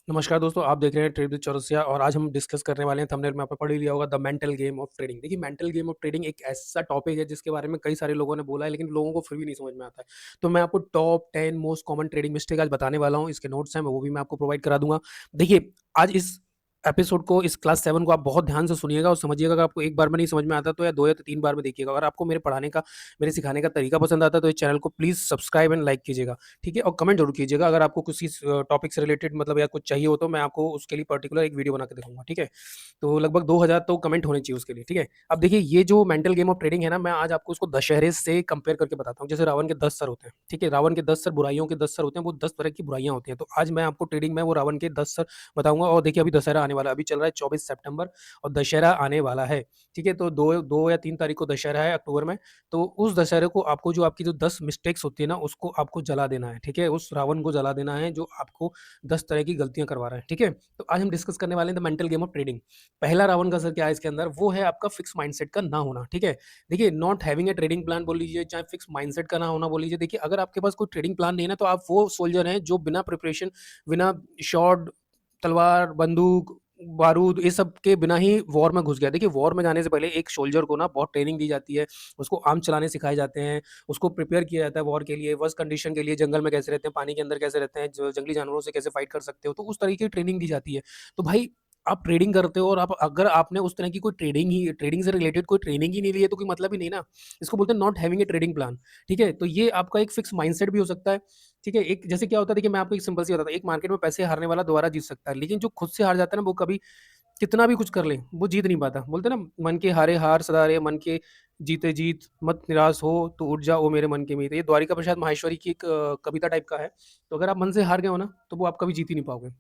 नमस्कार दोस्तों, आप देख रहे हैं ट्रेड विद चौरसिया और आज हम डिस्कस करने वाले हैं। थंबनेल में आपने पढ़ ही लिया होगा, the mental game of trading. देखिए, मेंटल गेम ऑफ ट्रेडिंग एक ऐसा टॉपिक है जिसके बारे में कई सारे लोगों ने बोला है, लेकिन लोगों को फिर भी नहीं समझ में आता है। तो मैं आपको top 10 most common trading mistake आज बताने वाला हूँ। इसके नोट्स हैं, वो भी मैं आपको प्रोवाइड करा दूंगा। देखिए, आज इस एपिसोड को, इस क्लास 7 को आप बहुत ध्यान से सुनिएगा और समझिएगा। अगर आपको एक बार में नहीं समझ में आता तो या 2 या 3 बार में देखिएगा। अगर आपको मेरे पढ़ाने का, मेरे सिखाने का तरीका पसंद आता है तो इस चैनल को प्लीज़ सब्सक्राइब एंड लाइक कीजिएगा। ठीक है? और कमेंट ज़रूर कीजिएगा अगर आपको किसी टॉपिक से रिलेटेड मतलब या कुछ चाहिए हो तो मैं आपको उसके लिए पर्टिकुलर एक वीडियो बना के दिखाऊँगा, ठीक है? तो लगभग 2000 तो कमेंट होने चाहिए उसके लिए, ठीक है? अब देखिए, ये जो मेंटल गेम ऑफ ट्रेडिंग है ना, मैं आज आपको उसको दशहरे से कंपेयर करके बताता हूँ। जैसे रावण के 10 सर होते हैं, ठीक है? रावण के 10 सर, बुराइयों के 10 सर होते हैं, वो 10 तरह की बुराइयाँ होती हैं। तो आज मैं आपको ट्रेडिंग में वो रावण के 10 सर बताऊँगा। और देखिए, अभी दशहरा आने वाला है, अभी चल रहा है 24 सितंबर और दशहरा आने वाला है, ठीक है? तो 2 या 3 तारीख को दशहरा है अक्टूबर में। तो उस दशहरे को आपको, जो आपकी जो 10 मिस्टेक्स होती है ना, उसको आपको जला देना है, ठीक है? उस रावण को जला देना है जो आपको 10 तरह की गलतियाँ करवा रहा है, ठीक है? तो आज हम डिस्कस करने वाले हैं the mental game of trading. पहला रावण का असर क्या है इसके अंदर, वो है आपका फिक्स माइंडसेट का ना होना, ठीक है? देखिए, not having a trading plan बोल लीजिए, चाहे फिक्स माइंडसेट का ना होना बोल लीजिए। देखिए, अगर आपके पास कोई ट्रेडिंग प्लान नहीं है ना, तो आप वो सोल्जर हैं जो बिना प्रिपरेशन, बिना शॉट, तलवार, बंदूक, बारूद, ये सब के बिना ही वॉर में घुस गया। देखिए, वॉर में जाने से पहले एक सोल्जर को ना बहुत ट्रेनिंग दी जाती है, उसको आर्म्स चलाने सिखाए जाते हैं, उसको प्रिपेयर किया जाता है वॉर के लिए, वर्स्ट कंडीशन के लिए, जंगल में कैसे रहते हैं, पानी के अंदर कैसे रहते हैं, ज जंगली जानवरों से कैसे फाइट कर सकते हो, तो उस तरीके की ट्रेनिंग दी जाती है। तो भाई, आप ट्रेडिंग करते हो और आप, अगर आपने उस तरह की कोई ट्रेडिंग से रिलेटेड कोई ट्रेनिंग ही नहीं ली है, तो कोई मतलब ही नहीं ना। इसको बोलते हैं not having a trading plan, ठीक है? तो ये आपका एक फिक्स माइंडसेट भी हो सकता है, ठीक है? एक जैसे क्या होता है, देखिए मैं आपको एक सिंपल सी बताता हूँ, एक मार्केट में पैसे हारने वाला दोबारा जीत सकता है, लेकिन जो खुद से हार जाता है ना, वो कभी कितना भी कुछ कर ले, वो जीत नहीं पाता। बोलते हैं ना, मन के हारे हार सदा रे, मन के जीते जीत, मत निराश हो तो उठ जा ओ मेरे मन के मीत। ये द्वारिका प्रसाद माहेश्वरी की एक कविता टाइप का है। तो अगर आप मन से हार गए हो ना, तो वो आप कभी जीत ही नहीं पाओगे।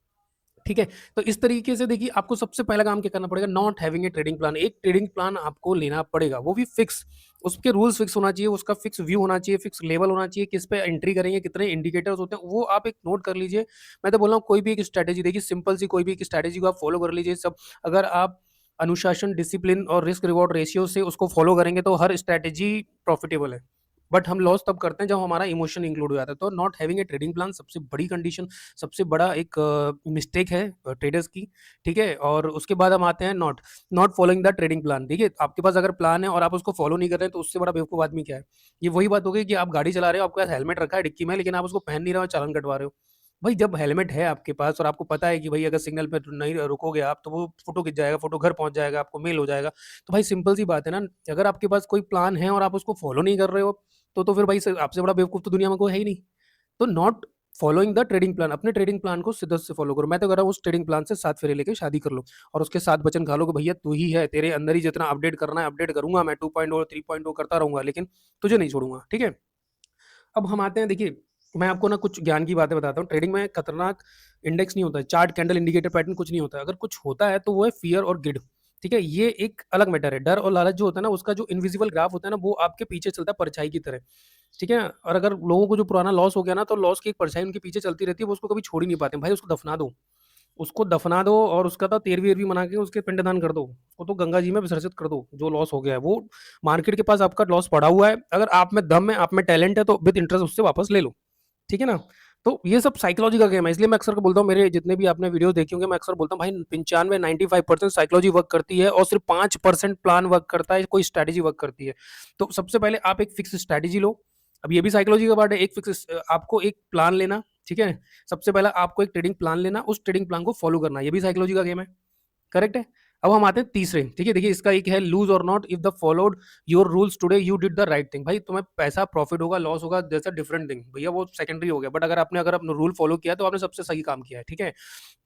ठीक है? तो इस तरीके से देखिए, आपको सबसे पहला काम क्या करना पड़ेगा, not having a trading plan. एक ट्रेडिंग प्लान आपको लेना पड़ेगा, वो भी फिक्स। उसके रूल्स फिक्स होना चाहिए, उसका फिक्स व्यू होना चाहिए, फिक्स लेवल होना चाहिए, किस पे एंट्री करेंगे, कितने इंडिकेटर्स होते हैं, वो आप एक नोट कर लीजिए। मैं तो बोल रहा हूँ, कोई भी एक स्ट्रैटेजी देखिए, सिंपल सी कोई भी एक स्ट्रैटेजी को आप फॉलो कर लीजिए सब। अगर आप अनुशासन, डिसिप्लिन और रिस्क रिवॉर्ड रेशियो से उसको फॉलो करेंगे, तो हर स्ट्रैटेजी प्रॉफिटेबल है। बट हम लॉस तब करते हैं जब हमारा इमोशन इंक्लूड हो जाता है। तो not having a trading plan सबसे बड़ी कंडीशन, सबसे बड़ा एक मिस्टेक है ट्रेडर्स की, ठीक है? और उसके बाद हम आते हैं not not following the trading plan. देखिए, आपके पास अगर प्लान है और आप उसको फॉलो नहीं कर रहे हैं, तो उससे बड़ा बेवकूफ़ आदमी क्या है? ये वही बात हो गई कि आप गाड़ी चला रहे हो, आपके पास हेलमेट रखा है डिक्की में, लेकिन आप उसको पहन नहीं रहे हो, चालान कटवा रहे हो। भाई, जब हेलमेट है आपके पास और आपको पता है कि भाई अगर सिग्नल पे नहीं रुकोगे आप, तो वो फ़ोटो खिंच जाएगा, फ़ोटो घर पहुँच जाएगा, आपको मेल हो जाएगा। तो भाई, सिंपल सी बात है ना, अगर आपके पास कोई प्लान है और आप उसको फॉलो नहीं कर रहे हो, तो फिर भाई आपसे बड़ा बेवकूफ़ तो दुनिया में कोई है ही नहीं। तो not following the trading plan, अपने ट्रेडिंग प्लान को सीधा से फॉलो करो। मैं तो कह रहा हूँ, उस ट्रेडिंग प्लान से 7 फेरे लेके शादी कर लो और उसके 7 वचन खा लो कि भैया तू ही है, तेरे अंदर ही जितना अपडेट करना है अपडेट करूँगा मैं, 2.0 और 3.0 करता रहूँगा, लेकिन तुझे नहीं छोड़ूँगा, ठीक है? अब हम आते हैं, देखिए, मैं आपको ना कुछ ज्ञान की बातें बताता हूँ। ट्रेडिंग में खतरनाक इंडेक्स नहीं होता है, चार्ट, कैंडल, इंडिकेटर, पैटर्न कुछ नहीं होता है। अगर कुछ होता है तो वो है फ़ियर और गिल्ड, ठीक है? ये एक अलग मैटर है। डर और लालच जो होता है ना, उसका जो इनविजिबल ग्राफ होता है ना, वो आपके पीछे चलता है परछाई की तरह, ठीक है? और अगर लोगों को जो पुराना लॉस हो गया ना, तो लॉस की एक परछाई उनके पीछे चलती रहती है, वो उसको कभी छोड़ ही नहीं पाते हैं। भाई, उसको दफना दो। उसको दफना दो और उसका तो 13वीं-13वीं मना के उसके पिंडदान कर दो। उसको तो गंगा जी में विसर्जित कर दो, जो लॉस हो गया है। वो मार्केट के पास आपका लॉस पड़ा हुआ है, अगर आप में दम है, आप में टैलेंट है, तो विद इंटरेस्ट उससे वापस ले लो, ठीक है ना? तो ये सब साइकोलॉजी का गेम है, इसलिए मैं अक्सर बोलता हूँ, मेरे जितने भी आपने वीडियो देखे होंगे, मैं अक्सर बोलता हूँ भाई, 95-95% साइकोलॉजी वर्क करती है और सिर्फ 5% प्लान वर्क करता है, कोई स्ट्रैटेजी वर्क करती है। तो सबसे पहले आप एक फिक्स स्ट्रैटेजी लो। अब ये भी साइकोलॉजी का पार्ट है, एक फिक्स आपको एक प्लान लेना, ठीक है? सबसे पहला आपको एक ट्रेडिंग प्लान लेना, उस ट्रेडिंग प्लान को फॉलो करना, ये भी साइकोलॉजी का गेम है। करेक्ट है? अब हम आते हैं तीसरे, ठीक है? देखिए, इसका एक है लूज़ और not, if the followed your rules today you did the right thing. भाई, तुम्हें पैसा प्रॉफिट होगा, लॉस होगा, दैट्स अ डिफरेंट थिंग। भैया, वो सेकेंडरी हो गया, बट अगर आपने रूल फॉलो किया, तो आपने सबसे सही काम किया है, ठीक है?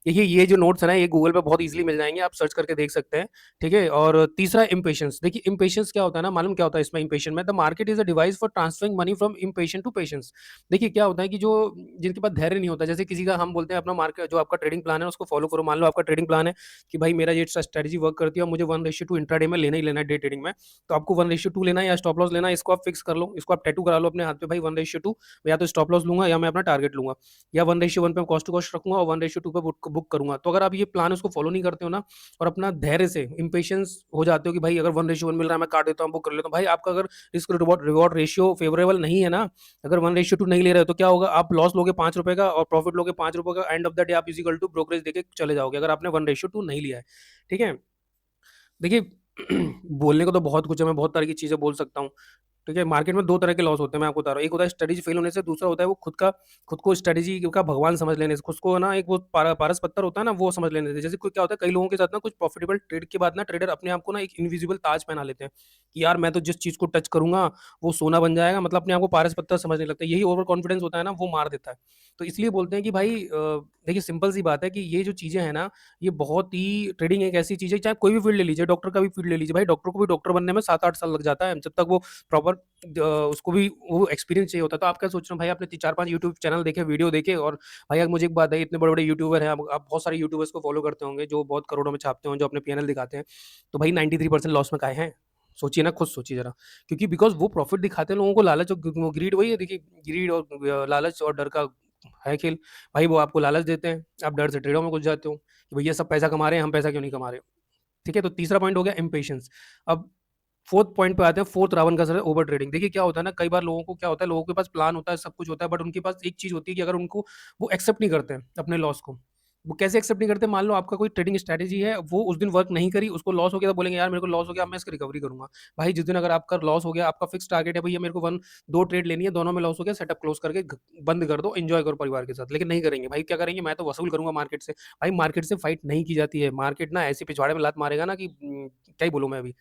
देखिए, ये जो नोट्स है ना, ये गूगल पे बहुत ईज़िली मिल जाएँगे, आप सर्च करके देख सकते हैं, ठीक है? और तीसरा इम्पेशंस। देखिए, इम्पेशंस क्या होता है ना, मालूम क्या होता है इसमें इम्पेशन में? The market is a device for transferring money from impatient to patience. देखिए, क्या होता है कि जो जिनके पास धैर्य नहीं होता, जैसे किसी का हम बोलते हैं अपना मार्केट, जो आपका ट्रेडिंग प्लान है उसको फॉलो करो। मान लो आपका ट्रेडिंग प्लान है कि भाई मेरा ये स्ट्रैटेजी स्ट्रैटेजी वर्क करती है और मुझे 1:2 इंट्राडे में लेना ही लेना है डे ट्रेडिंग में, तो आपको 1:2 लेना है या स्टॉप लॉस लेना है, इसको आप फिक्स कर लो, इसको आप टैटू करा लो अपने हाथ पे भाई 1:2, या तो स्टॉप लॉस लूँगा या मैं अपना टारगेट लूँगा, या 1:1 पे कॉस्ट टू कॉस्ट रखूँगा और 1:2 पे बुक करूँगा। तो अगर आप ये प्लान उसको फॉलो नहीं करते हो ना और अपना धैर्य से इम्पेशेंस हो जाते हो कि भाई अगर 1:1 मिल रहा है मैं काट देता हूँ, बुक कर लेता हूँ। भाई आपका अगर रिस्क रिवॉर्ड रेशियो फेवरेबल नहीं है ना, अगर 1:2 नहीं ले रहे हो तो क्या होगा, आप लॉस लोगे ₹5 का और प्रॉफिट लोगे ₹5 का, एंड ऑफ द डे आप इज इक्वल टू ब्रोकरेज देके चले जाओगे अगर आपने 1:2 नहीं लिया है। ठीक है? देखिए बोलने को तो बहुत कुछ है, मैं बहुत तरह की चीज़ें बोल सकता हूँ। ठीक है? मार्केट में 2 तरह के लॉस होते हैं, मैं आपको बता रहा हूँ। एक होता है स्ट्रैटेजी फेल होने से, दूसरा होता है वो खुद को स्ट्रैटेजी का भगवान समझ लेने से, खुद को ना एक वो पारस पत्थर होता है ना, वो समझ लेने से। जैसे कोई क्या होता है, कई लोगों के साथ ना कुछ प्रॉफिटेबल ट्रेड के बाद ना ट्रेडर अपने आप को ना एक इनविजिबल ताज पहना लेते हैं, कि यार मैं तो जिस चीज़ को टच करूँगा, वो सोना बन जाएगा, मतलब अपने आप को पारस पत्थर समझने लगता है। यही ओवर कॉन्फिडेंस होता है ना, वो मार देता है। तो इसलिए बोलते हैं कि भाई देखिए सिंपल सी बात है कि ये जो चीज़ें हैं ना, ये बहुत ही ट्रेडिंग एक ऐसी चीज़ है, चाहे कोई भी फील्ड ले लीजिए, डॉक्टर का भी फील्ड ले लीजिए, भाई डॉक्टर को भी डॉक्टर बनने में 7-8 साल लग जाता है, जब तक वो प्रॉपर उसको भी वो एक्सपीरियंस चाहिए होता है। तो आप क्या सोच रहे हो भाई, आपने 4-5 यूट्यूब चैनल देखे, वीडियो देखे, और भाई अब मुझे एक बात है, इतने बड़े-बड़े यूट्यूबर हैं, आप बहुत सारे यूट्यूबर्स को फॉलो करते होंगे, जो बहुत करोड़ों में छापते हों, जो अपने पीएनएल दिखाते हैं। तो भाई 93% लॉस में काहे हैं? सोचिए ना, खुद सोचिए ज़रा। क्योंकि बिकॉज़ वो प्रॉफिट दिखाते हैं, लोगों को लालच और वो ग्रीड, वही है देखिए, ग्रीड और लालच और डर का है खेल। भाई वो आपको लालच देते हैं, आप डर से ट्रेडों में घुस जाते हो, कि भैया सब पैसा कमा रहे हैं, हम पैसा क्यों नहीं कमा रहे? ठीक है? तो तीसरा पॉइंट हो गया इम्पेशंस। अब 4th पॉइंट पे आते हैं, 4th रावण का असर है ओवर ट्रेडिंग। देखिए क्या होता है ना, कई बार लोगों को क्या होता है, लोगों के पास प्लान होता है, सब कुछ होता है, बट उनके पास एक चीज़ होती है कि अगर उनको वो एक्सेप्ट नहीं करते हैं अपने लॉस को। वो कैसे एक्सेप्ट नहीं करते? मान लो आपका कोई ट्रेडिंग स्ट्रैटेजी है, वो उस दिन वर्क नहीं करी, उसको लॉस हो गया, तो बोलेंगे यार मेरे को लॉस हो गया, अब मैं इसकी रिकवरी करूँगा। भाई जिस दिन अगर आपका लॉस हो गया, आपका फिक्स टारगेट है भैया मेरे को 2 ट्रेड लेनी है, दोनों में लॉस हो गया, सेटअप क्लोज़ करके बंद कर दो, एन्जॉय करो परिवार के साथ। लेकिन नहीं करेंगे, भाई क्या करेंगे, मैं तो वसूल करूँगा मार्केट से। भाई मार्केट से फाइट नहीं की जाती है, मार्केट ना ऐसे पिछवाड़े में लात मारेगा ना कि क्या ही बोलूँ मैं अभी।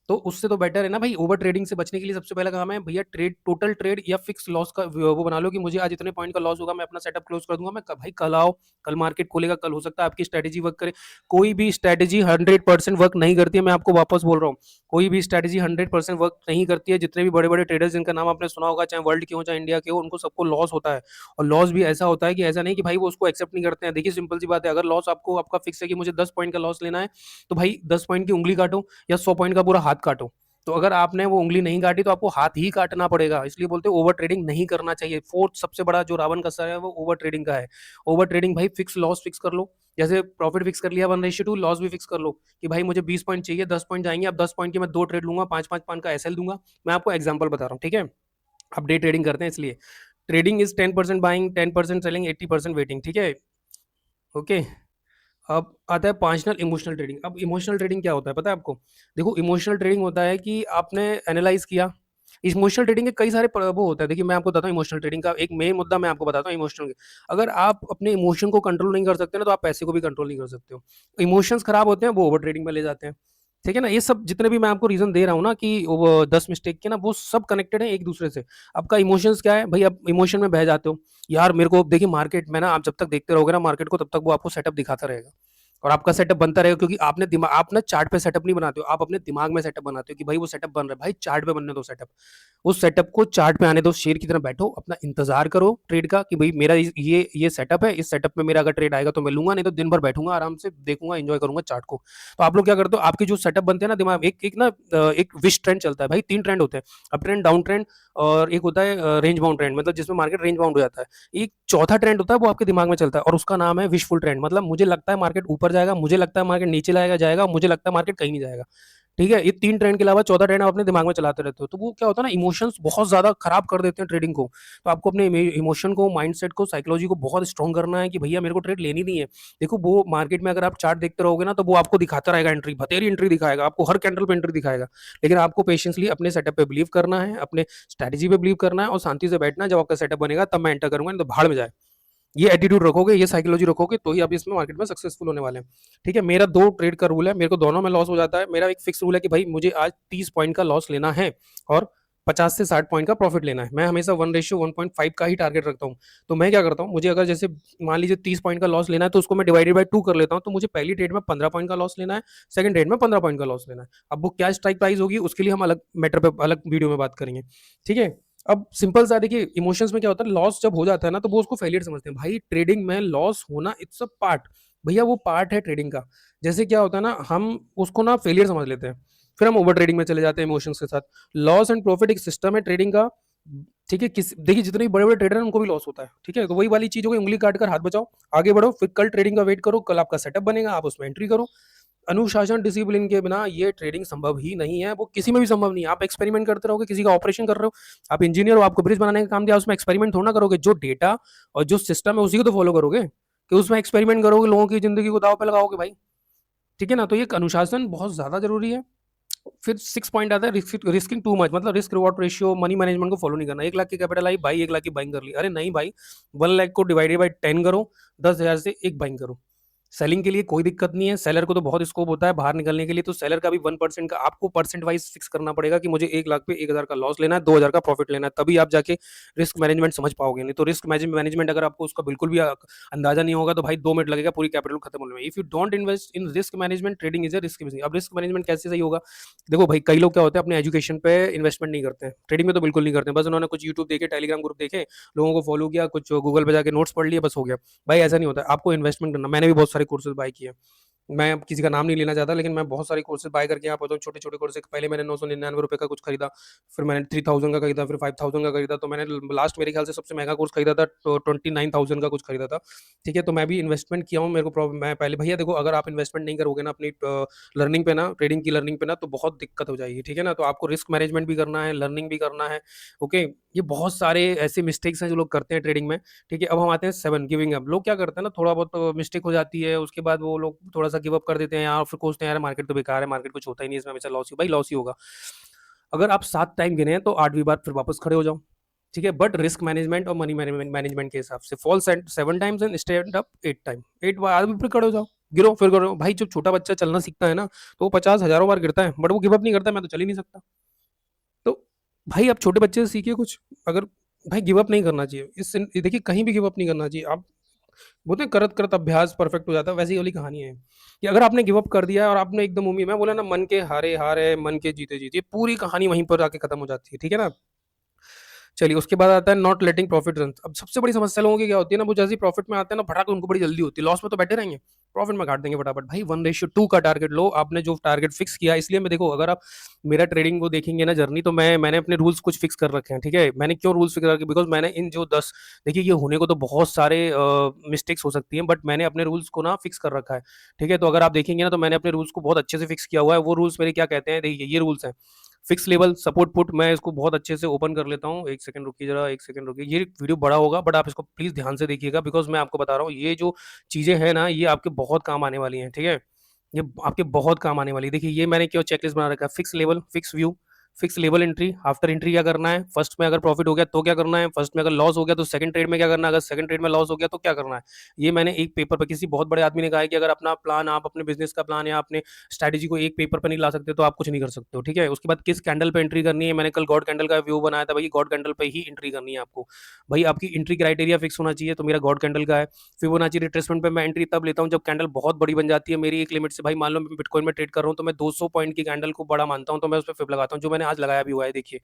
तो उससे तो बेटर है ना भाई, ओवर ट्रेडिंग से बचने के लिए सबसे पहला काम है भैया, टोटल ट्रेड या फिक्स लॉस का वो बना लो कि मुझे आज इतने पॉइंट का लॉस होगा, मैं अपना सेटअप क्लोज कर दूंगा। भाई कल आओ, कल मार्केट खोलेगा, कल हो सकता है आपकी स्ट्रेटेजी वर्क करे। कोई भी स्ट्रेटेजी 100% वर्क नहीं करती है, मैं आपको वापस बोल रहा हूँ। कोई भी स्ट्रेटेजी 100% वर्क नहीं करती है। जितने भी बड़े बड़े ट्रेडर्स जिनका नाम आपने सुना होगा, चाहे वर्ल्ड के हो चाहे इंडिया के हो, उनको सबको लॉस होता है। और लॉस भी ऐसा होता है कि ऐसा नहीं कि भाई वो उसको एक्सेप्ट नहीं करते हैं। देखिए सिंपल सी बात है, अगर लॉस आपको आपका फिक्स है कि मुझे 10 पॉइंट का लॉस लेना है, तो भाई 10 पॉइंट की उंगली काटो या 100 पॉइंट का पूरा हाथ काटो। तो अगर आपने वो उंगली नहीं काटी तो आपको हाथ ही काटना पड़ेगा। इसलिए बोलते हैं ओवर ट्रेडिंग नहीं करना चाहिए। फोर्थ सबसे बड़ा जो रावण का सर है वो ओवर ट्रेडिंग का है। ओवर ट्रेडिंग भाई फिक्स लॉस फिक्स कर लो। जैसे प्रॉफिट फिक्स कर लिया 1:2, लॉस भी फिक्स कर लो कि भाई मुझे 20 पॉइंट चाहिए, 10 पॉइंट जाएंगे, अब 10 पॉइंट के मैं 2 ट्रेड लूंगा, 5-5 पॉइंट का एसएल दूंगा। मैं आपको एग्जांपल बता रहा हूँ, ठीक है? आप डे ट्रेडिंग करते हैं इसलिए। Trading is 10% buying, 10% selling, 80% waiting, ठीक है? ओके। अब आता है 5 नल इमोशनल ट्रेडिंग। अब इमोशनल ट्रेडिंग क्या होता है पता है आपको? देखो इमोशनल ट्रेडिंग होता है कि आपने एनालाइज़ किया। इमोशनल ट्रेडिंग के कई सारे वो होता है। देखिए मैं आपको बताता हूँ इमोशनल ट्रेडिंग का एक मेन मुद्दा मैं आपको बताता हूँ इमोशनल के। अगर आप अपने इमोशन को कंट्रोल नहीं कर सकते ना, तो आप पैसे को भी कंट्रोल नहीं कर सकते हो। इमोशंस खराब होते हैं, वो ओवर ट्रेडिंग में ले जाते हैं। ठीक है ना? ये सब जितने भी मैं आपको रीज़न दे रहा हूँ ना कि वो 10 मिस्टेक के ना, वो सब कनेक्टेड है एक दूसरे से। आपका इमोशंस क्या है? भई आप इमोशन में बह जाते हो। यार मेरे को देखिए मार्केट में ना, आप जब तक देखते रहोगे ना मार्केट को, तब तक वो आपको सेटअप दिखाता रहेगा। और आपका सेटअप बनता रहेगा, क्योंकि आप ना चार्ट पे सेटअप नहीं बनाते हो, आप अपने दिमाग में सेटअप बनाते हो कि भाई वो सेटअप बन रहा है। भाई चार्ट पे बनने दो सेटअप। उस सेटअप को चार्ट पे आने दो, शेर की तरह बैठो, अपना इंतजार करो ट्रेड का कि भाई मेरा ये सेटअप है, इस सेटअप में मेरा अगर ट्रेड आएगा तो मैं लूंगा, नहीं तो दिन भर बैठूंगा आराम से, देखूंगा, एंजॉय करूंगा चार्ट को। तो आप लोग क्या करते हो, आपके जो सेटअप बनते हैं ना दिमाग, एक एक ना एक विश ट्रेंड चलता है भाई। 3 ट्रेंड होते हैं, अप ट्रेंड, डाउन ट्रेंड, और एक होता है रेंज बाउंड ट्रेंड, मतलब जिसमें मार्केट रेंज बाउंड हो जाता है। एक चौथा ट्रेंड होता है, वो आपके दिमाग में चलता है, और उसका नाम है विशफुल ट्रेंड। मतलब मुझे लगता है मार्केट ऊपर जाएगा, मुझे लगता है मार्केट नीचे जाएगा जाएगा, मुझे लगता है मार्केट कहीं नहीं जाएगा। ठीक है? ये 3 ट्रेंड के अलावा चौथा ट्रेंड आप अपने दिमाग में चलाते रहते हो। तो वो क्या होता है ना, इमोशंस बहुत ज़्यादा खराब कर देते हैं ट्रेडिंग को। तो आपको अपने इमोशन को, माइंडसेट को, साइकोलॉजी को बहुत स्ट्रॉन्ग करना है कि भैया मेरे को ट्रेड लेनी नहीं है। देखो वो मार्केट में अगर आप चार्ट देखते रहोगे ना, तो वो आपको दिखाता रहेगा एंट्री, बतेरी एंट्री दिखाएगा, आपको हर कैंडल पे एंट्री दिखाएगा। लेकिन आपको पेशेंसली अपने सेटअप पे बिलीव करना है, अपने स्ट्रैटेजी पे बिलीव करना है, और शांति से बैठना है। जब आपका सेटअप बनेगा तब मैं एंटर करूँगा, नहीं तो भाड़ में जाए। ये एटीट्यूड रखोगे, ये साइकोलॉजी रखोगे, तो ही आप इसमें मार्केट में सक्सेसफुल होने वाले हैं। ठीक है? मेरा 2 ट्रेड का रूल है, मेरे को दोनों में लॉस हो जाता है। मेरा एक फिक्स रूल है कि भाई मुझे आज 30 पॉइंट का लॉस लेना है और 50 से 60 पॉइंट का प्रॉफिट लेना है। मैं हमेशा 1:1.5 का ही टारगेट रखता हूँ। तो मैं क्या करता हूँ, मुझे अगर जैसे मान लीजिए 30 पॉइंट का लॉस लेना है, तो उसको मैं डिवाइडेड बाय 2 कर लेता हूँ। तो मुझे पहली ट्रेड में 15 पॉइंट का लॉस लेना है, सेकंड ट्रेड में 15 पॉइंट का लॉस लेना है। अब वो क्या स्ट्राइक प्राइस होगी, उसके लिए हम अलग मैटर पे अलग वीडियो में बात करेंगे। ठीक है? अब सिंपल सा देखिए इमोशंस में क्या होता है, लॉस जब हो जाता है ना तो वो उसको फेलियर समझते हैं। भाई ट्रेडिंग में लॉस होना इट्स अ पार्ट, भैया वो पार्ट है ट्रेडिंग का। जैसे क्या होता है ना, हम उसको ना फेलियर समझ लेते हैं, फिर हम ओवर ट्रेडिंग में चले जाते हैं इमोशंस के साथ। लॉस एंड प्रॉफिट एक सिस्टम है ट्रेडिंग का। ठीक है, किस देखिए जितने भी बड़े बड़े ट्रेडर हैं उनको भी लॉस होता है, ठीक है, तो वही वाली चीज हो गई, उंगली काट कर हाथ बचाओ, आगे बढ़ो, फिर कल ट्रेडिंग का वेट करो, कल आपका सेटअप बनेगा, आप उसमें एंट्री करो। अनुशासन डिसिप्लिन के बिना ये ट्रेडिंग संभव ही नहीं है, वो किसी में भी संभव नहीं है। आप एक्सपेरिमेंट करते रहोगे, किसी का ऑपरेशन कर रहे हो, आप इंजीनियर हो, आपको ब्रिज बनाने का काम दिया, उसमें एक्सपेरिमेंट थोड़ा ना करोगे, जो डेटा और जो सिस्टम है उसी को तो फॉलो करोगे, कि उसमें एक्सपेरिमेंट करोगे, लोगों की जिंदगी को दाव पे लगाओगे भाई। ठीक है ना, तो ये अनुशासन बहुत ज्यादा जरूरी है। फिर 6 पॉइंट आता है, रिस्किंग टू मच, मतलब risk reward ratio, money management को फॉलो नहीं करना। 1 लाख की कैपिटल आई भाई, 1 लाख की बाइंग कर ली, अरे नहीं भाई, 1 लाख को डिवाइडेड बाई 10 करो, 10,000 से एक बाइंग करो। सेलिंग के लिए कोई दिक्कत नहीं है, सेलर को तो बहुत स्कोप होता है बाहर निकलने के लिए, तो सेलर का भी 1% का आपको परसेंट वाइज फिक्स करना पड़ेगा कि मुझे 1 लाख पे 1,000 का लॉस लेना है, 2,000 का प्रॉफिट लेना है, तभी आप जाके रिस्क मैनेजमेंट समझ पाओगे। नहीं तो रिस्क मैनेजमेंट अगर आपको उसका बिल्कुल भी अंदाजा नहीं होगा तो भाई 2 मिनट लगेगा पूरी कैपिटल खत्म होने में। If you don't invest in risk management, trading is a risk business. अब रिस्क मैनेजमेंट कैसे सही होगा, देखो भाई कई लोग क्या होते हैं अपने एजुकेशन पे इन्वेस्टमेंट नहीं करते हैं, ट्रेडिंग में तो बिल्कुल नहीं करते हैं, बस उन्होंने कुछ यूट्यूब देखे, टेलीग्राम ग्रुप देखे, लोगों को फॉलो किया, कुछ गूगल पे जाके नोट्स पढ़ लिए, बस हो गया। भाई ऐसा नहीं होता है, आपको इन्वेस्टमेंट करना। मैंने भी बहुत सारे कोर्सेज बाय किए, मैं अब किसी का नाम नहीं लेना चाहता, लेकिन मैं बहुत सारे कोर्सेज बाय करके यहाँ पहुंचा, छोटे छोटे कोर्सेज। पहले मैंने 999 रुपए का कुछ खरीदा, फिर मैंने 3,000 का खरीदा, फिर 5,000 का खरीदा, तो मैंने लास्ट मेरे ख्याल से सबसे महंगा कोर्स खरीदा था तो 29,000 का कुछ खरीदा था। ठीक है, तो मैं भी इन्वेस्टमेंट किया हूँ, मेरे को प्रॉब्लम, मैं पहले भैया देखो, अगर आप इन्वेस्टमेंट नहीं करोगे ना अपनी लर्निंग पे ना, ट्रेडिंग की लर्निंग पे ना, तो बहुत दिक्कत हो जाएगी। ठीक है ना, तो आपको रिस्क मैनेजमेंट भी करना है, लर्निंग भी करना है। ओके, ये बहुत सारे ऐसे मिस्टेक्स हैं जो लोग करते हैं ट्रेडिंग में। ठीक है, अब हम आते हैं 7, गिविंग अप। लोग क्या करते हैं ना, थोड़ा बहुत मिस्टेक हो जाती है, उसके बाद वो लोग थोड़ा सा गिव अप कर देते हैं यार, फिर सोचते हैं यार मार्केट तो बेकार है, मार्केट कुछ होता ही नहीं, इसमें हमेशा लॉस ही, भाई लॉस ही होगा। अगर आप 7 टाइम गिने हैं तो 8वीं बार फिर वापस खड़े हो जाओ। ठीक है, बट रिस्क मैनेजमेंट और मनी मैनेजमेंट के हिसाब से fall 7 times and stand up 8 time, 8 बार आदमी फिर खड़े हो जाओ, गिरो फिर करो। भाई जब छोटा बच्चा चलना सीखता है ना, तो वो 50 हजारों बार गिरता है, बट वो गिव अप नहीं करता, मैं तो चल ही नहीं सकता। तो भाई आप छोटे बच्चे से सीखिए कुछ, अगर भाई गिव अप नहीं करना चाहिए, इस देखिए कहीं भी गिव अप नहीं करना चाहिए। आप बोलते हैं करत करत अभ्यास परफेक्ट हो जाता है, वैसी वाली कहानी है कि अगर आपने गिव अप कर दिया और आपने एकदम उम्मीद, मैं बोला ना, मन के हारे हार है, मन के जीते जीते, पूरी कहानी वहीं पर आके खत्म हो जाती है। ठीक है ना, चलिए उसके बाद आता है नॉट लेटिंग प्रॉफिट रन। अब सबसे बड़ी समस्या लोगों की क्या होती है ना, वो जैसे प्रॉफिट में आते हैं ना, फटाक उनको बड़ी जल्दी होती है, लॉस में तो बैठे रहेंगे, प्रॉफिट में काट देंगे फटाफट। भाई 1:2 का टारगेट लो, आपने जो टारगेट फिक्स किया। इसलिए मैं देखो, अगर आप मेरा ट्रेडिंग को देखेंगे ना जर्नी, तो मैंने अपने रूल्स कुछ फिक्स कर रखे हैं। ठीक है, मैंने क्यों रूल्स फिक्स रखे, बिकॉज मैंने इन जो 10, देखिए ये होने को तो बहुत सारे मिस्टेक्स हो सकती हैं, बट मैंने अपने रूल्स को ना फिक्स कर रखा है। ठीक है, तो अगर आप देखेंगे ना, तो मैंने अपने रूल्स को बहुत अच्छे से फिक्स किया हुआ है। वो रूल्स मेरे क्या कहते हैं, देखिए ये रूल्स हैं। फिक्स लेवल सपोर्ट पुट, मैं इसको बहुत अच्छे से ओपन कर लेता हूँ, एक सेकंड रुकिए जरा, एक सेकंड रुकिए, ये वीडियो बड़ा होगा बट आप इसको प्लीज ध्यान से देखिएगा, बिकॉज मैं आपको बता रहा हूँ ये जो चीजें हैं ना, ये आपके बहुत काम आने वाली हैं। ठीक है, ये आपके बहुत काम आने वाली है। देखिए ये मैंने क्यों चेकलिस्ट बना रखा है, fix level, fix view, fix level entry, after entry क्या करना है, फर्स्ट में अगर प्रॉफिट हो गया तो क्या करना है, फर्स्ट में अगर लॉस हो गया तो सेकंड ट्रेड में क्या करना है, अगर सेकंड ट्रेड में लॉस हो गया तो क्या करना है। ये मैंने एक पेपर पर, किसी बहुत बड़े आदमी ने कहा है कि अगर अपना प्लान, आप अपने बिजनेस का प्लान या अपने स्ट्रैटेजी को एक पेपर पर नहीं ला सकते तो आप कुछ नहीं कर सकते हो। ठीक है, उसके बाद किस कैंडल पे एंट्री करनी है, मैंने कल गॉड कैंडल का व्यू बनाया था, भाई गॉड कैंडल पे ही एंट्री करनी है आपको। भाई आपकी एंट्री क्राइटेरिया फिक्स होना चाहिए, तो मेरा गॉड कैंडल का है। फिबोनाची रिट्रेसमेंट पे मैं एंट्री तब लेता हूँ जब कैंडल बहुत बड़ी बन जाती है मेरी एक लिमिट से। भाई मान लो मैं बिटकॉइन में ट्रेड कर रहा हूँ, तो मैं 200 पॉइंट की कैंडल को बड़ा मानता हूँ, तो मैं उस पर फिब लगाता हूँ, जो मैंने आज लगाया भी हुआ है। देखिए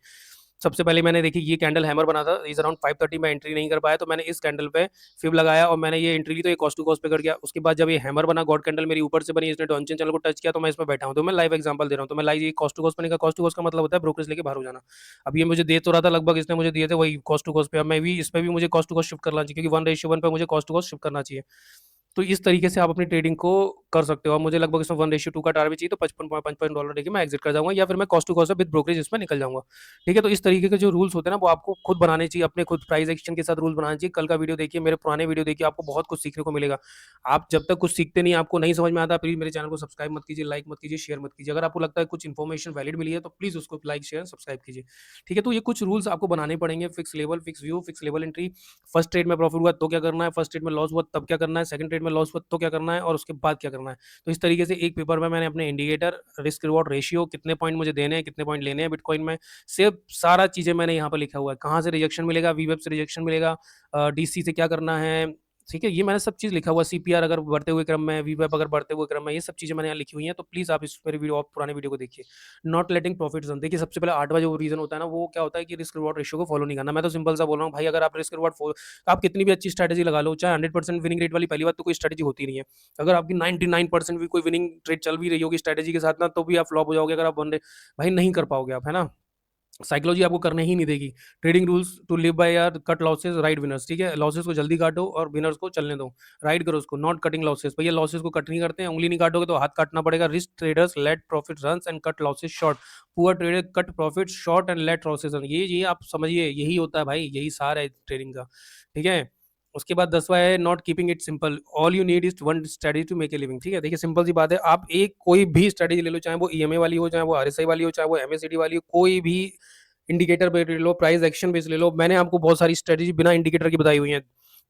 सबसे पहले मैंने, देखिए ये कैंडल हैमर बना था, इज अराउंड 530, मैं एंट्री नहीं कर पाया, तो मैंने इस कैंडल पे फिब लगाया और मैंने ये एंट्री ली, तो ये कॉस्ट टू कॉस्ट पे कर गया। उसके बाद जब ये हैमर बना, गॉड कैंडल मेरी ऊपर से बनी, इसने डॉनचेन चैनल को टच किया, तो मैं इसमें बैठा हूँ। तो मैं लाइव एग्जांपल दे रहा हूँ, तो मैं लाइव ये कॉस्ट टू कॉस्ट बनेगा। कॉस्ट टू कॉस्ट का मतलब होता है ब्रोकरेज लेके बाहर हो जाना। अब ये मुझे दे तो रहा था लगभग, इसने मुझे दिए थे वही कॉस्ट टू कॉस्ट पे, अब मैं भी इस पे भी मुझे कॉस्ट टू कॉस्ट शिफ्ट करना चाहिए, क्योंकि 1:1 पे मुझे कॉस्ट टू कॉस्ट शिफ्ट करना चाहिए। तो इस तरीके से आप अपनी ट्रेडिंग को कर सकते हो। और मुझे लगभग इसमें 1:2 का टारगेट चाहिए, तो $55 लेके मैं एग्जिट कर जाऊंगा, या फिर मैं cost to cost with brokerage इसमें निकल जाऊंगा। ठीक है, तो इस तरीके के जो रूल्स होते हैं ना, वो आपको खुद बनाने चाहिए, अपने खुद प्राइस एक्शन के साथ रूल बनाने चाहिए। कल का वीडियो देखिए, मेरे पुराने वीडियो देखिए, आपको बहुत कुछ सीखने को मिलेगा। आप जब तक कुछ सीखते नहीं, आपको नहीं समझ में आता, प्लीज मेरे चैनल को सब्सक्राइब मत कीजिए, लाइक मत कीजिए, शेयर मत कीजिए। अगर आपको लगता है कुछ इन्फॉर्मेशन वैलिड मिली है, तो प्लीज उसको लाइक शेयर सब्सक्राइब कीजिए। ठीक है, तो ये कुछ रूल्स आपको बनाने पड़ेंगे, fix level, fix view, fix level entry. First trade में प्रॉफिट हुआ तो क्या करना है, फर्स्ट ट्रेड में लॉस हुआ तब क्या करना है, सेकंड ट्रेड में लॉस हुआ तो क्या करना है, और उसके बाद क्या करना है। तो इस तरीके से एक पेपर में मैंने अपने इंडिकेटर, रिस्क रिवॉर्ड रेशियो, कितने पॉइंट मुझे देने हैं, कितने पॉइंट लेने हैं बिटकॉइन में, सिर्फ सारा चीजें मैंने यहाँ पर लिखा हुआ है। कहाँ से रिजेक्शन मिलेगा, वीवेब से रिजेक्शन मिलेगा, डीसी से क्या करना है, ठीक है? ये मैंने सब चीज़ लिखा हुआ है, सीपीआर अगर बढ़ते हुए क्रम में, वीवैप अगर बढ़ते हुए क्रम में, ये सब चीज़ें मैंने यहाँ लिखी हुई हैं, तो प्लीज़ आप इस मेरे वीडियो आप पुराने वीडियो को देखिए। नॉट लेटिंग प्रॉफिट्स रन, देखिए सबसे पहले 8वां जो रीज़न होता है ना, वो क्या होता है कि रिस्क रिवॉर्ड रेशियो को फॉलो नहीं करना। मैं तो सिंपल सा बोल रहा हूँ भाई, अगर आप रिस्क रिवॉर्ड आप कितनी भी अच्छी स्ट्रैटेजी लगा लो, चाहे 100% विनिंग रेट वाली पहली बात तो कोई स्ट्रैटेजी होती नहीं है। अगर आपकी 99% भी कोई विनिंग ट्रेड चल भी रही होगी स्ट्रैटेजी के साथ ना, तो भी आप फ्लॉप हो जाओगे अगर आप भाई नहीं कर पाओगे आप, है ना? साइकोलॉजी आपको करने ही नहीं देगी। Trading rules to live by are cut losses ride winners, ठीक है? लॉसेस को जल्दी काटो और विनर्स को चलने दो, राइड करो उसको, नॉट कटिंग लॉसेस। भैया लॉसेस को कट नहीं करते हैं, उंगली नहीं काटोगे तो हाथ काटना पड़ेगा। Risk traders let profit run and cut losses short, poor trader cut profit short and let losses run. ये आप समझिए, यही होता है भाई, यही सार है ट्रेडिंग का, ठीक है? उसके बाद 10वां है not keeping it simple, all you need is one strategy to make a living, ठीक है? देखिए सिंपल सी बात है, आप एक कोई भी स्ट्रेटजी ले लो, चाहे वो ईएमए वाली हो, चाहे वो आरएसआई वाली हो, चाहे वो एमएससीडी वाली हो, कोई भी इंडिकेटर बेस ले लो, प्राइस एक्शन बेस ले लो। मैंने आपको बहुत सारी स्ट्रेटजी बिना इंडिकेटर की बताई हुई है,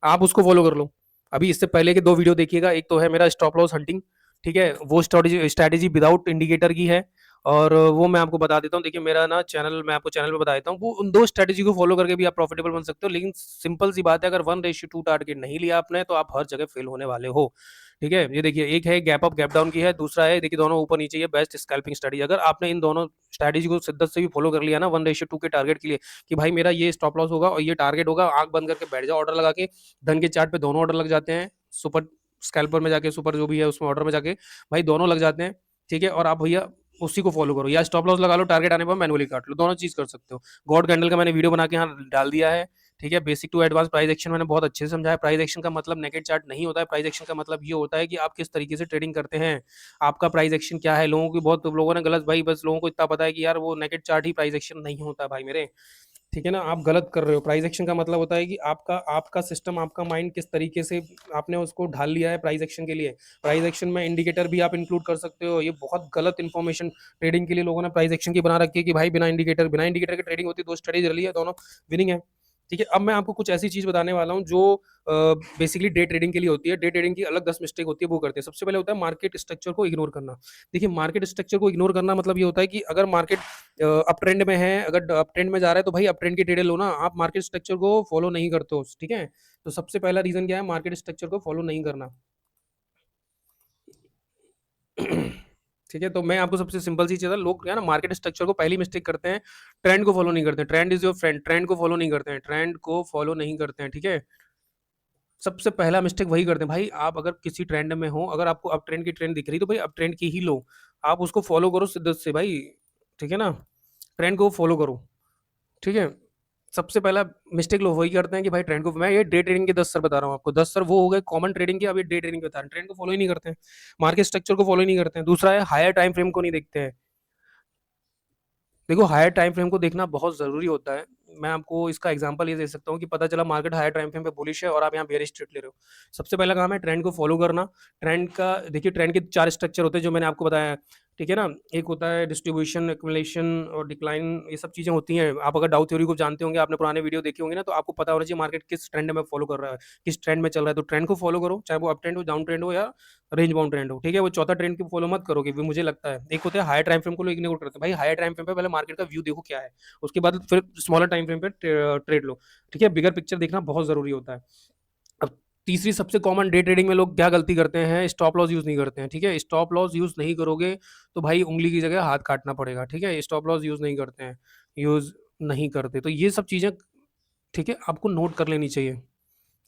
आप उसको फॉलो कर लो। अभी इससे पहले के 2 वीडियो देखिएगा, एक तो है मेरा स्टॉप लॉस हंटिंग, ठीक है? वो स्ट्रेटजी विदाउट इंडिकेटर की है, और वो मैं आपको बता देता हूँ। देखिए मेरा ना चैनल, मैं आपको चैनल पे बता देता हूँ, वो उन 2 स्ट्रेटजी को फॉलो करके भी आप प्रॉफिटेबल बन सकते हो। लेकिन सिंपल सी बात है, अगर 1:2 टारगेट नहीं लिया आपने, तो आप हर जगह फेल होने वाले हो, ठीक है? ये देखिए, एक है गैप अप गैप डाउन की है, दूसरा है देखिए दोनों ऊपर नीचे, ये बेस्ट स्कैल्पिंग स्ट्रेटजी। अगर आपने इन दोनों स्ट्रेटजी को शिद्दत से भी फॉलो कर लिया ना 1:2 के टारगेट के लिए, कि भाई मेरा ये स्टॉप लॉस होगा और ये टारगेट होगा, आंख बंद करके बैठ जाओ, ऑर्डर लगा के। धन के चार्ट पे दोनों ऑर्डर लग जाते हैं, सुपर स्कैल्पर में जाके, सुपर जो भी है उसमें ऑर्डर में जाके भाई दोनों लग जाते हैं, ठीक है? और आप भैया उसी को फॉलो करो, या स्टॉप लॉस लगा लो, टारगेट आने पर मैनुअली काट लो, दोनों चीज कर सकते हो। गॉड कैंडल का मैंने वीडियो बना के यहाँ डाल दिया है, ठीक है? Basic to advance price action मैंने बहुत अच्छे से समझाया। प्राइस एक्शन का मतलब नेकेड चार्ट नहीं होता है, प्राइस एक्शन का मतलब ये होता है कि आप किस तरीके से ट्रेडिंग करते हैं, आपका प्राइस एक्शन क्या है। लोगों की, बहुत लोगों ने गलत, भाई बस लोगों को इतना पता है कि यार वो नेकेड चार्ट ही प्राइस एक्शन, नहीं होता है भाई मेरे, ठीक है ना? आप गलत कर रहे हो। प्राइस एक्शन का मतलब होता है कि आपका आपका सिस्टम, आपका माइंड किस तरीके से आपने उसको ढाल लिया है प्राइस एक्शन के लिए। प्राइस एक्शन में इंडिकेटर भी आप इंक्लूड कर सकते हो, ये बहुत गलत इन्फॉर्मेशन ट्रेडिंग के लिए लोगों ने प्राइस एक्शन की बना रखी है कि भाई बिना इंडिकेटर के ट्रेडिंग होती है, 2 स्टडीज रही है, दोनों विनिंग है, ठीक है? अब मैं आपको कुछ ऐसी चीज बताने वाला हूँ जो बेसिकली डे ट्रेडिंग के लिए होती है। डे ट्रेडिंग की अलग 10 मिस्टेक होती है, वो करते हैं। सबसे पहले होता है मार्केट स्ट्रक्चर को इग्नोर करना। देखिए मार्केट स्ट्रक्चर को इग्नोर करना मतलब ये होता है कि अगर मार्केट अप ट्रेंड में है, अगर अप ट्रेंड में जा रहा है, तो भाई अप ट्रेंड की ट्रेड लो ना, आप मार्केट स्ट्रक्चर को फॉलो नहीं करते हो, ठीक है? तो सबसे पहला रीजन क्या है, मार्केट स्ट्रक्चर को फॉलो नहीं करना। ठीक है? तो मैं आपको सबसे सिंपल सी चीज़ है, लोग क्या है ना, मार्केट स्ट्रक्चर को पहली मिस्टेक करते हैं, ट्रेंड को फॉलो नहीं करते हैं। Trend is your friend, trend को फॉलो नहीं करते हैं, ट्रेंड को फॉलो नहीं करते हैं, ठीक है? सबसे पहला मिस्टेक वही करते हैं भाई। आप अगर किसी ट्रेंड में हो, अगर आपको अप ट्रेंड की ट्रेंड दिख रही, तो भाई अप ट्रेंड की ही लो, आप उसको फॉलो करो शिद्दत से भाई, ठीक है ना? ट्रेंड को फॉलो करो, ठीक है? सबसे पहला मिस्टेक लोग वही करते हैं कि भाई ट्रेंड को, मैं ये डे ट्रेडिंग के 10 सर बता रहा हूँ आपको, 10 सर वो हो गए कॉमन ट्रेडिंग के, अब ये डे ट्रेडिंग के बता रहे हैं। ट्रेंड को फॉलो ही नहीं करते हैं, मार्केट स्ट्रक्चर को फॉलो ही नहीं करते हैं। दूसरा है हायर टाइम फ्रेम को नहीं देखते हैं। देखो हायर टाइम फ्रेम को देखना बहुत ज़रूरी होता है। मैं आपको इसका एग्जांपल ये दे सकता हूँ कि पता चला मार्केट हायर टाइम फ्रेम पे बुलिश है और आप यहाँ बेयरिश ट्रेड ले रहे हो। सबसे पहला काम है ट्रेंड को फॉलो करना। ट्रेंड का देखिए, ट्रेंड के 4 स्ट्रक्चर होते हैं जो मैंने आपको बताया है, ठीक है ना? एक होता है डिस्ट्रीब्यूशन, एक्युमुलेशन और डिक्लाइन, ये सब चीज़ें होती हैं। आप अगर डाउ थ्योरी को जानते होंगे, आपने पुराने वीडियो देखे होंगे ना, तो आपको पता होना चाहिए मार्केट किस ट्रेंड में फॉलो कर रहा है, किस ट्रेंड में चल रहा है। तो ट्रेंड को फॉलो करो, चाहे वो अप ट्रेंड हो, डाउन ट्रेंड हो, या रेंज बाउंड ट्रेंड हो, ठीक है? वो चौथा ट्रेंड को फॉलो मत करो, क्योंकि मुझे लगता है एक होता है हायर टाइम फ्रेम को लोग इग्नोर करते हैं। भाई हायर टाइम फ्रेम पे पहले मार्केट का व्यू देखो क्या है, उसके बाद फिर स्मॉलर टाइम फ्रेम पे ट्रेड लो, ठीक है? बिगर पिक्चर देखना बहुत जरूरी होता है। अब तीसरी सबसे कॉमन डे ट्रेडिंग में लोग क्या गलती करते हैं, स्टॉप लॉस यूज नहीं करते हैं, ठीक है? स्टॉप लॉस यूज नहीं करोगे तो भाई उंगली की जगह हाथ काटना पड़ेगा, ठीक है? स्टॉप लॉस यूज नहीं करते हैं, यूज नहीं करते, तो ये सब चीजें, ठीक है, आपको नोट कर लेनी चाहिए,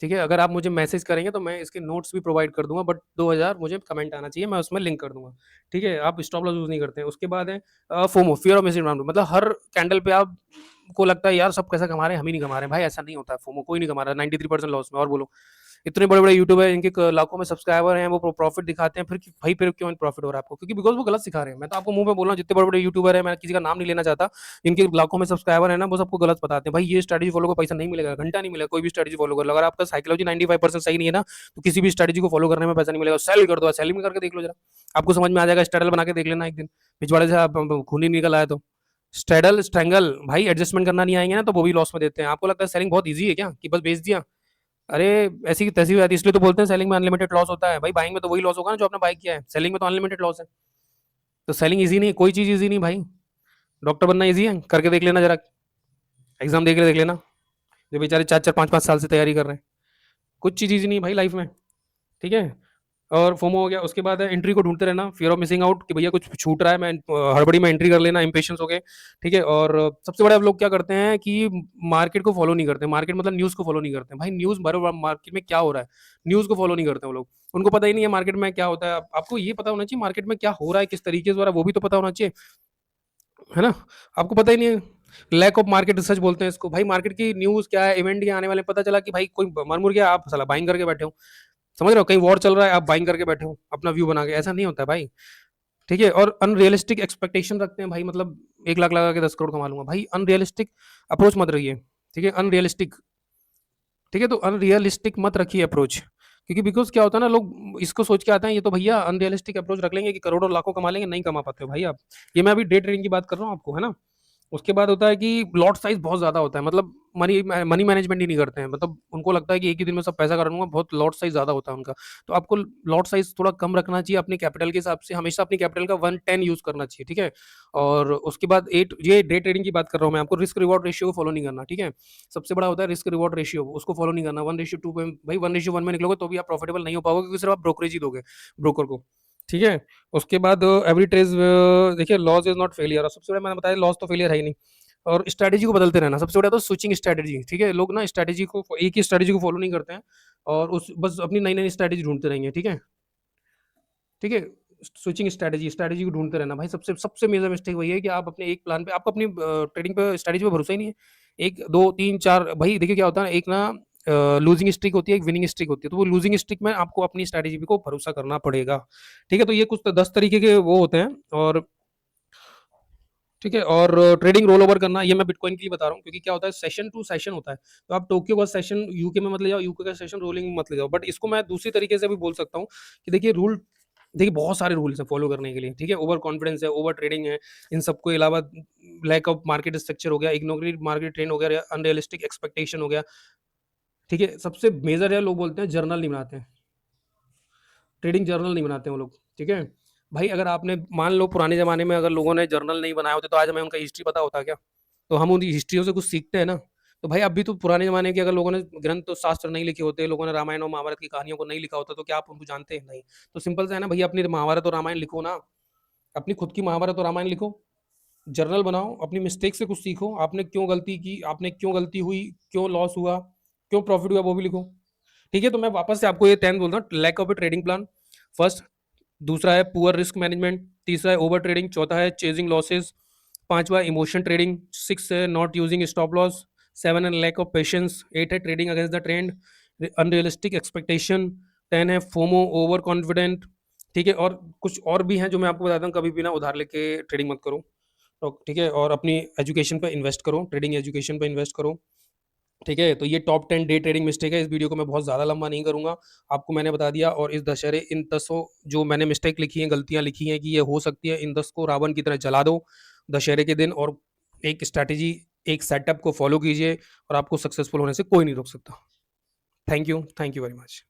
ठीक है? अगर आप मुझे मैसेज करेंगे तो मैं इसके नोट्स भी प्रोवाइड कर दूंगा, बट 2000 मुझे कमेंट आना चाहिए, मैं उसमें लिंक कर दूंगा, ठीक है? आप स्टॉप लॉस यूज नहीं करते हैं। उसके बाद है FOMO, fear of missing out, मतलब हर कैंडल पे आप को लगता है यार सब कैसा कमा रहे हैं, हम ही नहीं कमा रहे हैं। भाई ऐसा नहीं होता है, फोमो कोई नहीं कमा रहा है 93% लॉस में। और बोलो, इतने बड़े बड़े यूट्यूबर हैं, इनके लाखों में सब्सक्राइबर हैं, वो प्रॉफिट दिखाते हैं, फिर भाई फिर क्यों प्रॉफिट हो रहा है आपको? क्योंकि बिकॉज वो गलत सिखा रहे हैं। मैं तो आपको मुंह पे बोल रहा हूँ, जितने बड़े बड़े यूट्यूबर है, मैं किसी का नाम नहीं लेना चाहता, इनके लाखों में सब्सक्राइबर है ना, वो सबको गलत बताते हैं। भाई ये स्ट्रेटजी फॉलो को पैसा नहीं मिलेगा, घंटा नहीं मिलेगा, कोई भी स्ट्रेटजी फॉलो कर लो। अगर आपका साइकोलॉजी 95% सही नहीं है ना, तो किसी भी स्ट्रेटजी को फॉलो करने में पैसा नहीं मिलेगा। सेल कर दो, सेलिंग करके देख लो जरा, आपको समझ में आ जाएगा। स्ट्रेडल बना के देख लेना एक दिन, पिछवाड़े से खून ही निकल आया तो। स्ट्रेडल स्ट्रेंगल, भाई एडजस्टमेंट करना नहीं आएंगे ना, तो वो भी लॉस में देते हैं। आपको लगता है सेलिंग बहुत ईजी है क्या, कि बस बेच दिया? अरे ऐसी की तैसी हो जाती है, इसलिए तो बोलते हैं सेलिंग में अनलिमिटेड लॉस होता है। भाई बाइंग में तो वही लॉस होगा ना जो आपने बाई किया है, सेलिंग में तो अनलिमिटेड लॉस है। तो सेलिंग इजी नहीं है, कोई चीज इजी नहीं भाई। डॉक्टर बनना इजी है, करके देख लेना जरा, एग्जाम देख लेना, जो बेचारे 4-4 5-5 साल से तैयारी कर रहे हैं। कुछ चीज़ नहीं है भाई लाइफ में, ठीक है? और फोमो हो गया, उसके बाद है एंट्री को ढूँढते रहना, फियर ऑफ मिसिंग आउट कि भैया कुछ छूट रहा है, मैं हड़बड़ी में एंट्री कर लेना, इम्पेशंस हो गए, ठीक है? और सबसे बड़ा लोग क्या करते हैं कि मार्केट को फॉलो नहीं करते, मार्केट मतलब न्यूज़ को फॉलो नहीं करते हैं। भाई न्यूज़ भरो मार्केट में क्या हो रहा है, न्यूज़ को फॉलो नहीं करते वो लोग। उनको पता ही नहीं है मार्केट में क्या होता है। आपको ये पता होना चाहिए मार्केट में क्या हो रहा है, किस तरीके से हो रहा है, वो भी तो पता होना चाहिए, है ना? आपको पता ही नहीं है। लैक ऑफ मार्केट रिसर्च बोलते हैं इसको। भाई मार्केट की न्यूज़ क्या है, इवेंट क्या आने वाले हैं, पता चला कि भाई कोई मर मुर गया, आप साला बाइंग करके बैठे हो। समझ रहे हो? कहीं वॉर चल रहा है, आप बाइंग करके बैठे हो, अपना व्यू बना के, ऐसा नहीं होता है भाई, ठीक है? और अनरियलिस्टिक एक्सपेक्टेशन रखते हैं भाई, मतलब 1 लाख लगा के 10 करोड़ कमा लूँगा। भाई अनरियलिस्टिक अप्रोच मत रखिए, ठीक है? अनरियलिस्टिक, ठीक है? तो अनरियलिस्टिक मत रखिए अप्रोच, क्योंकि बिकॉज़ क्या होता है ना, लोग इसको सोच के आते हैं, ये तो भैया अनरियलिस्टिक अप्रोच रख लेंगे कि करोड़ों लाखों कमा लेंगे, नहीं कमा पाते हो भाई आप। ये मैं अभी डे ट्रेडिंग की बात कर रहा हूँ आपको, है ना? उसके बाद होता है कि लॉट साइज़ बहुत ज़्यादा होता है, मतलब मनी मैनेजमेंट ही नहीं करते हैं। मतलब उनको लगता है कि एक ही दिन में सब पैसा कर लूँगा, बहुत लॉट साइज़ ज़्यादा होता है उनका। तो आपको लॉट साइज़ थोड़ा कम रखना चाहिए अपने कैपिटल के हिसाब से, हमेशा अपनी कैपिटल का 1-10 यूज़ करना चाहिए, ठीक है? और उसके बाद 8 ये डे ट्रेडिंग की बात कर रहा हूँ मैं, आपको रिस्क रिवॉर्ड रेशियो को फॉलो नहीं करना, ठीक है? सबसे बड़ा होता है रिस्क रिवॉर्ड रेशियो, उसको फॉलो नहीं करना। 1:2 पे भाई 1:1 में निकलोगे तो भी आप प्रॉफिटेबल नहीं हो पाओगे, क्योंकि सिर्फ आप ब्रोकरेज ही दोगे ब्रोकर को, ठीक है? उसके बाद एवरी ट्रेज़ देखिए लॉस इज़ नॉट फेलियर, और सबसे बड़ा मैंने बताया लॉस तो फेलियर है ही नहीं। और स्ट्रैटेजी को बदलते रहना, सबसे बड़ा तो स्विचिंग स्ट्रैटेजी, ठीक है? लोग ना स्ट्रैटेजी को एक ही स्ट्रैटेजी को फॉलो नहीं करते हैं, और उस बस अपनी नई-नई स्ट्रैटेजी ढूँढते रहेंगे, ठीक है? ठीक है? स्विचिंग स्ट्रैटेजी, स्ट्रैटेजी को ढूँढते रहना। भाई सबसे सबसे मेजर मिस्टेक वही है कि आप अपने एक प्लान पे, आपको अपनी ट्रेडिंग पे, स्ट्रैटेजी पे भरोसा ही नहीं है। 1, 2, 3, 4 भाई देखिए क्या होता है ना, एक ना लूजिंग स्ट्रीक होती है, एक विनिंग स्ट्रीक होती है। तो वो लूजिंग स्ट्रीक में आपको अपनी स्ट्रैटेजी पे को भरोसा करना पड़ेगा, ठीक है? तो ये कुछ 10 तरीके के वो होते हैं, और ठीक है? और ट्रेडिंग रोल ओवर करना, ये मैं बिटकॉइन के लिए बता रहा हूँ, क्योंकि क्या होता है सेशन टू सेशन होता है। तो आप टोक्यो का सेशन यूके में मत ले जाओ, यूके का सेशन रोलिंग में मत ले जाओ। बट इसको मैं दूसरी तरीके से भी बोल सकता हूँ कि देखिए रूल, देखिए बहुत सारे रूल्स हैं फॉलो करने के लिए, ठीक है? ओवर कॉन्फिडेंस है, ओवर ट्रेडिंग है, इन सबके अलावा लैक ऑफ मार्केट स्ट्रक्चर हो गया, इग्नोरिंग मार्केट ट्रेंड हो गया, अनरियलिस्टिक एक्सपेक्टेशन हो गया, ठीक है? सबसे मेजर है, लोग बोलते हैं जर्नल नहीं बनाते हैं, ट्रेडिंग जर्नल नहीं बनाते हैं वो लोग, ठीक है? भाई अगर आपने मान लो पुराने ज़माने में अगर लोगों ने जर्नल नहीं बनाए होते, तो आज हमें उनका हिस्ट्री पता होता क्या? तो हम उनकी हिस्ट्रियों से कुछ सीखते हैं ना। तो भाई अभी तो पुराने ज़माने के अगर लोगों ने ग्रंथ तो शास्त्र नहीं लिखे होते, लोगों ने रामायण और महाभारत की कहानियों को नहीं लिखा होता, तो क्या आप उनको जानते हैं? नहीं। तो सिंपल सा है ना भैया, अपनी महाभारत और रामायण लिखो ना, अपनी खुद की महाभारत और रामायण लिखो, जर्नल बनाओ, अपनी मिस्टेक से कुछ सीखो, आपने क्यों गलती की, आपने क्यों गलती हुई, क्यों लॉस हुआ, क्यों प्रॉफिट हुआ, वो भी लिखो, ठीक है? तो मैं वापस से आपको ये 10 बोल रहा हूँ, lack of a trading plan, first. दूसरा है पुअर रिस्क मैनेजमेंट, तीसरा है ओवर ट्रेडिंग, चौथा है चेजिंग लॉसेस, पांचवा इमोशन ट्रेडिंग, 6 है नॉट यूजिंग स्टॉप लॉस, 7 है लैक ऑफ पेशेंस, 8 है trading against the trend, unrealistic expectation, 10 है फोमो ओवर कॉन्फिडेंट, ठीक है? और कुछ और भी हैं जो मैं आपको बताता हूँ, कभी भी ना उधार लेके ट्रेडिंग मत करो, तो ठीक है? और अपनी एजुकेशन पे इन्वेस्ट करो, ट्रेडिंग एजुकेशन पे इन्वेस्ट करो, ठीक है? तो ये टॉप 10 डे ट्रेडिंग मिस्टेक है। इस वीडियो को मैं बहुत ज़्यादा लंबा नहीं करूँगा, आपको मैंने बता दिया। और इस दशहरे इन 10 जो मैंने मिस्टेक लिखी हैं, गलतियाँ लिखी हैं कि ये हो सकती है, इन 10 को रावण की तरह जला दो दशहरे के दिन, और एक स्ट्रैटेजी, एक सेटअप को फॉलो कीजिए, और आपको सक्सेसफुल होने से कोई नहीं रोक सकता। Thank you very much.